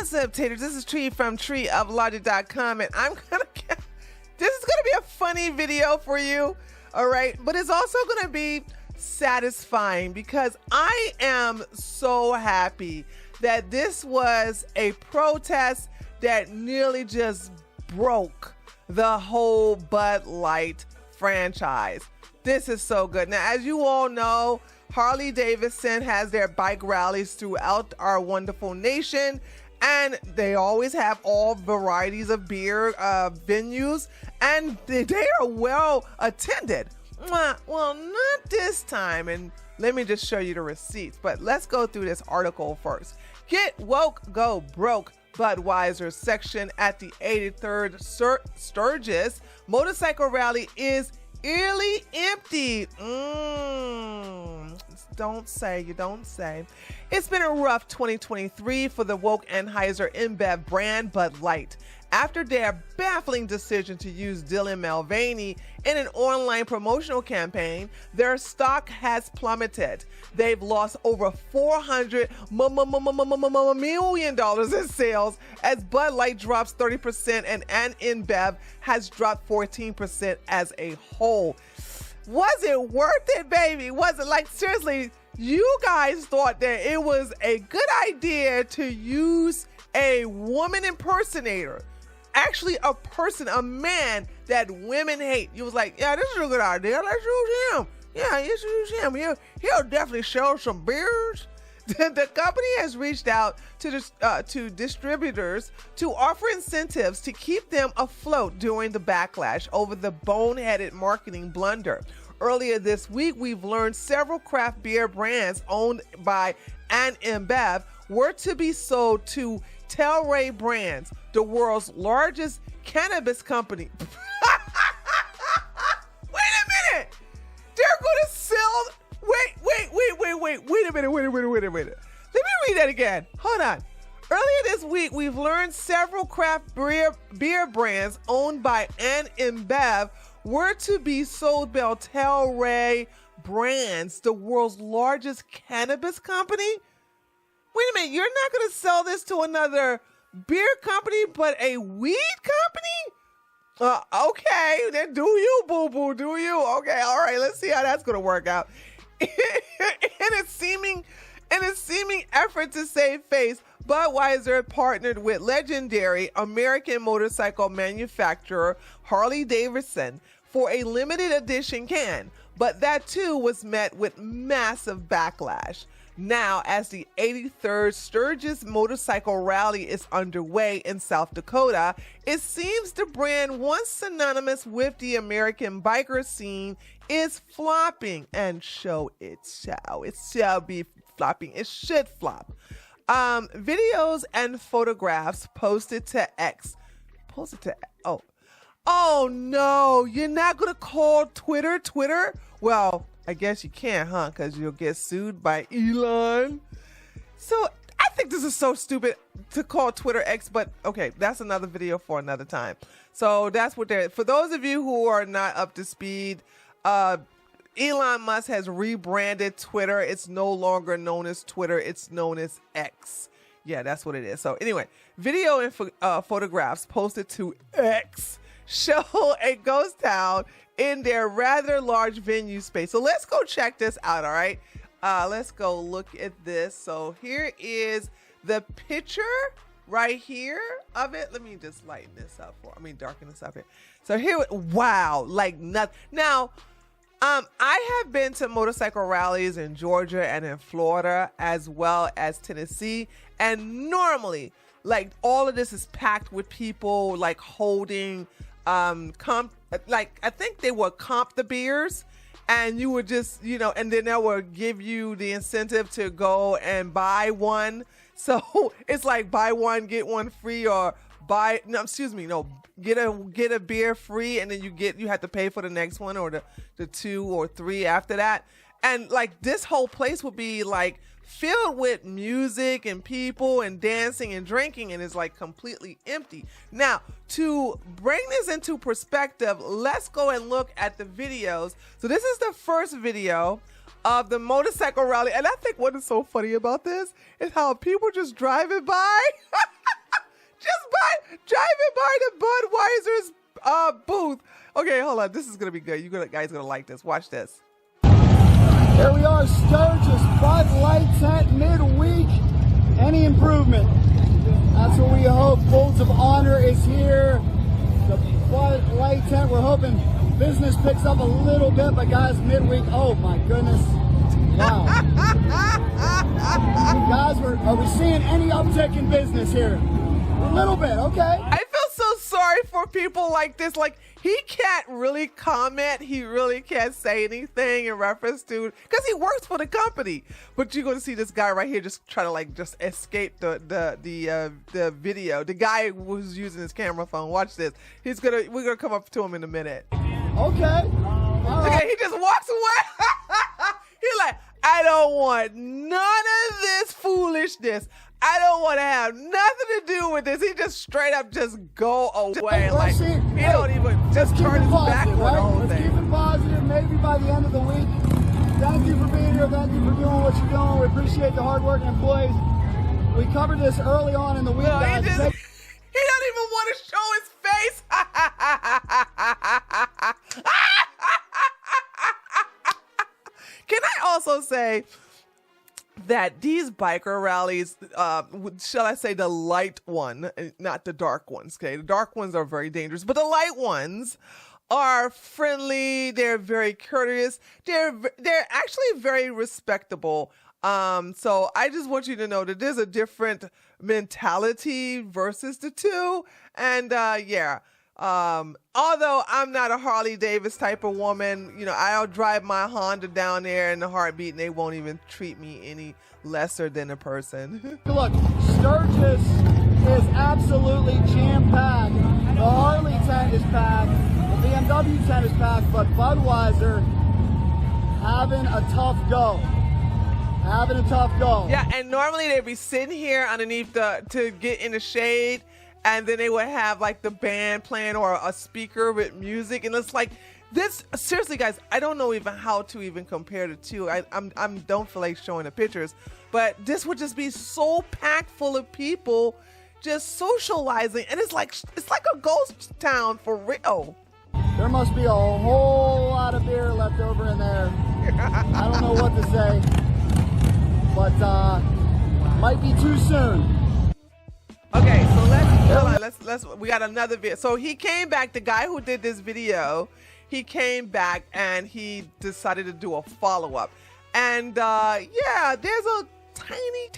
What's up, taters? This is Tree from treeoflogic.com, and this is gonna be a funny video for you, all right? But it's also gonna be satisfying because I am so happy that this was a protest that nearly just broke the whole Bud Light franchise. This is so good. Now, as you all know, Harley Davidson has their bike rallies throughout our wonderful nation, and they always have all varieties of beer venues, and they are well attended. Well, not this time, and let me just show you the receipts, but let's go through this article first. Get woke, go broke. Budweiser section at the 83rd Sturgis Motorcycle Rally is eerily empty. Don't say, you don't say. It's been a rough 2023 for the woke Anheuser InBev brand Bud Light. After their baffling decision to use Dylan Mulvaney in an online promotional campaign, their stock has plummeted. They've lost over $400 million in sales as Bud Light drops 30% and InBev has dropped 14% as a whole. Was it worth it, baby? Was it like, seriously, you guys thought that it was a good idea to use a woman impersonator, actually a person, a man that women hate. You was like, yeah, this is a good idea. Let's use him. Yeah, let's use him. He'll definitely sell some beers. The company has reached out to distributors to offer incentives to keep them afloat during the backlash over the boneheaded marketing blunder. Earlier this week, we've learned several craft beer brands owned by InBev were to be sold to Tilray Brands, the world's largest cannabis company. Wait a minute! They're going to sell... Wait a minute. Let me read that again. Hold on. Earlier this week, we've learned several craft beer brands owned by InBev were to be sold by Tilray Brands, the world's largest cannabis company. Wait a minute, you're not going to sell this to another beer company, but a weed company? Okay, then do you, boo-boo, do you? Okay, all right, let's see how that's going to work out. In a seeming effort to save face, Budweiser partnered with legendary American motorcycle manufacturer Harley Davidson for a limited edition can, but that too was met with massive backlash. Now, as the 83rd Sturgis Motorcycle Rally is underway in South Dakota, it seems the brand once synonymous with the American biker scene is flopping, and it shall be flopping. It should flop. Videos and photographs posted to Oh no, you're not gonna call Twitter? Well, I guess you can't, huh? Because you'll get sued by Elon. So I think this is so stupid to call Twitter X, but okay, that's another video for another time. So that's what for those of you who are not up to speed, Elon Musk has rebranded Twitter. It's no longer known as Twitter. It's known as X. Yeah, that's what it is. So anyway, video and photographs posted to X show a ghost town in their rather large venue space. So let's go check this out, all right? Let's go look at this. So here is the picture right here of it. Let me just darken this up here. So here, wow, like nothing. Now, I have been to motorcycle rallies in Georgia and in Florida as well as Tennessee, and normally, like, all of this is packed with people like holding I think they would comp the beers, and you would just, and then they would give you the incentive to go and buy one. So it's like buy one, get one free, or get a beer free, and then you have to pay for the next one, or the 2 or 3 after that. And like this whole place would be like filled with music and people and dancing and drinking, and it's like completely empty. Now, to bring this into perspective, let's go and look at the videos. So this is the first video of the motorcycle rally, and I think what is so funny about this is how people just driving by Okay, hold on. This is gonna be good. Guys gonna like this. Watch this. Here we are, Sturgis Bud Light tent midweek. Any improvement? That's what we hope. Folds of Honor is here. The Bud Light tent. We're hoping business picks up a little bit, but guys, midweek. Oh my goodness! Wow. Guys, are we seeing any uptick in business here? A little bit, okay. I feel so sorry for people like this. Like, he can't really comment. He really can't say anything in reference to, because he works for the company. But you're going to see this guy right here just try to like just escape the video. The guy who's using his camera phone. Watch this. We're gonna come up to him in a minute. Okay. Okay, he just walks away. He's like, I don't want none of this foolishness. I don't want to have nothing to do with this. He just straight up just go away. Like, he don't even just turn his back on the whole thing. Let's keep it positive. Maybe by the end of the week. Thank you for being here. Thank you for doing what you're doing. We appreciate the hardworking employees. We covered this early on in the week. No, he don't even want to show his face. Can I also say that these biker rallies, shall I say the light one, not the dark ones, okay? The dark ones are very dangerous, but the light ones are friendly. They're very courteous. They're actually very respectable. So I just want you to know that there's a different mentality versus the two. And yeah. Although I'm not a Harley Davis type of woman, you know, I'll drive my Honda down there in a heartbeat and they won't even treat me any lesser than a person. Look, Sturgis is absolutely jam-packed. The Harley tent is packed. The BMW tent is packed, but Budweiser having a tough go. Having a tough go. Yeah, and normally they'd be sitting here underneath to get in the shade. And then they would have like the band playing or a speaker with music. And it's like this, seriously guys, I don't know even how to even compare the two. I don't feel like showing the pictures, but this would just be so packed full of people just socializing. And it's like a ghost town for real. There must be a whole lot of beer left over in there. I don't know what to say, but might be too soon. Okay, so let's we got another video. So he came back, the guy who did this video, he came back and he decided to do a follow-up. And yeah, there's a tiny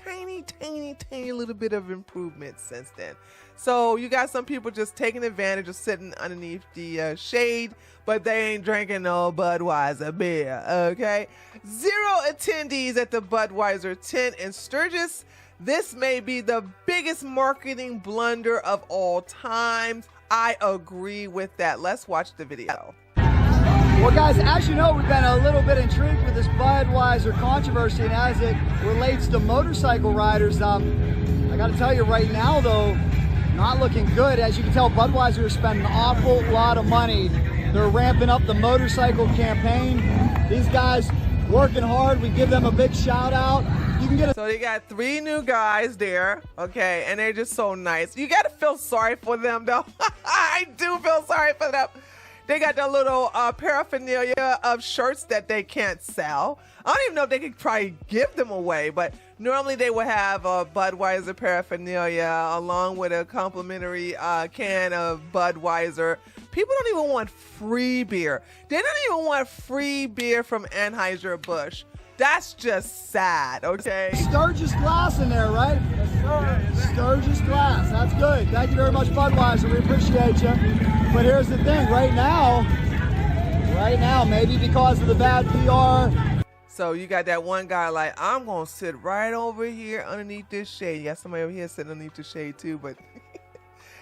little bit of improvement since then. So you got some people just taking advantage of sitting underneath the shade, but they ain't drinking no Budweiser beer, okay? 0 attendees at the Budweiser tent in Sturgis. This may be the biggest marketing blunder of all time. I agree with that. Let's watch the video. Well, guys, as you know, we've been a little bit intrigued with this Budweiser controversy and as it relates to motorcycle riders. I got to tell you right now, though, not looking good. As you can tell, Budweiser is spending an awful lot of money. They're ramping up the motorcycle campaign. These guys working hard. We give them a big shout out. You can get So they got 3 new guys there, okay, and they're just so nice. You got to feel sorry for them, though. I do feel sorry for them. They got the little paraphernalia of shirts that they can't sell. I don't even know if they could probably give them away, but normally they would have a Budweiser paraphernalia along with a complimentary can of Budweiser. People don't even want free beer. They don't even want free beer from Anheuser-Busch. That's just sad, okay? Sturgis glass in there, right? Yes, sir. Sturgis glass. That's good. Thank you very much, Budweiser. We appreciate you. But here's the thing. Right now, maybe because of the bad PR. So you got that one guy like, I'm going to sit right over here underneath this shade. You got somebody over here sitting underneath the shade too, but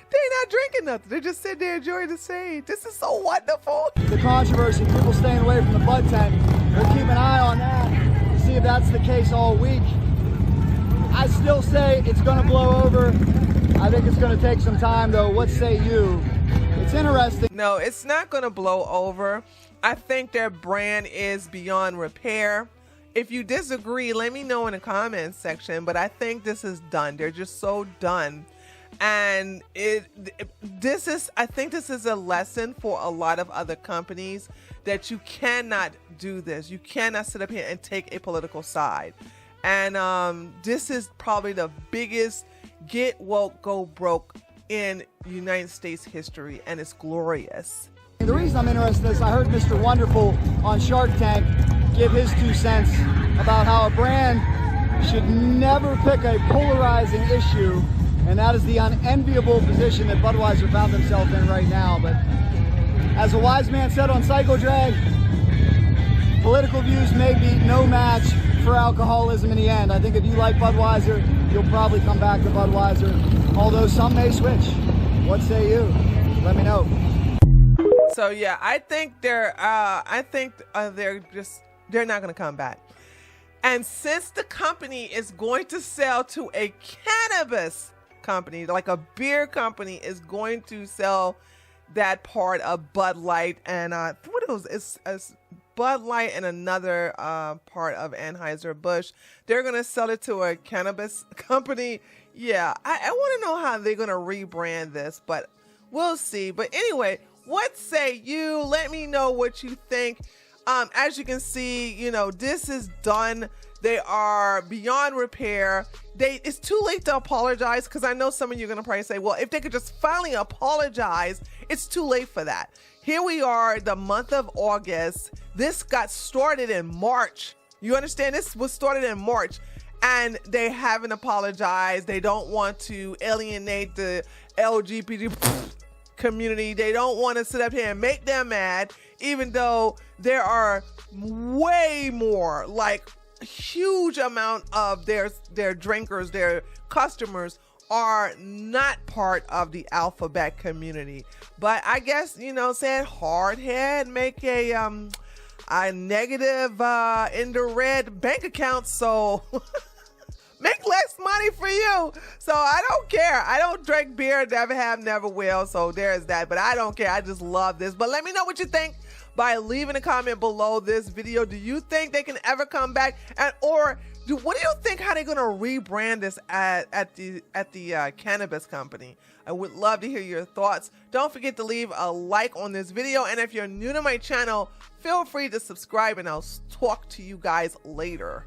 they're not drinking nothing. They're just sitting there enjoying the shade. This is so wonderful. The controversy, people staying away from the Bud tent. We'll keep an eye on that. See if that's the case all week. I still say it's going to blow over. I think it's going to take some time, though. What say you? It's interesting. No, it's not going to blow over. I think their brand is beyond repair. If you disagree, let me know in the comments section, but I think this is done. They're just so done. And I think this is a lesson for a lot of other companies that you cannot do this. You cannot sit up here and take a political side. And this is probably the biggest get woke, go broke in United States history, and it's glorious. The reason I'm interested in this, I heard Mr. Wonderful on Shark Tank give his 2 cents about how a brand should never pick a polarizing issue, and that is the unenviable position that Budweiser found themselves in right now. But as a wise man said on Cycle Drag, political views may be no match for alcoholism in the end. I think if you like Budweiser, you'll probably come back to Budweiser, although some may switch. What say you? Let me know. So yeah, I think they're not going to come back. And since the company is going to sell to a cannabis company, like a beer company is going to sell that part of Bud Light and what it was, it's Bud Light and another part of Anheuser-Busch. They're going to sell it to a cannabis company. Yeah, I want to know how they're going to rebrand this, but we'll see. But anyway, what say you? Let me know what you think. As you can see, you know, this is done. They are beyond repair. It's too late to apologize, because I know some of you are going to probably say, well, if they could just finally apologize, it's too late for that. Here we are, the month of August. This got started in March. You understand? This was started in March, and they haven't apologized. They don't want to alienate the LGBT community. They don't want to sit up here and make them mad, even though there are way more, like huge amount of their drinkers, their customers are not part of the alphabet community. But I guess, you know, saying hard head, make a negative in the red bank account, so make less money for you. So I don't care. I don't drink beer, never have, never will. So there's that. But I don't care. I just love this. But let me know what you think by leaving a comment below this video. Do you think they can ever come back? What do you think how they're gonna rebrand this at the cannabis company? I would love to hear your thoughts. Don't forget to leave a like on this video, and if you're new to my channel, feel free to subscribe, and I'll talk to you guys later.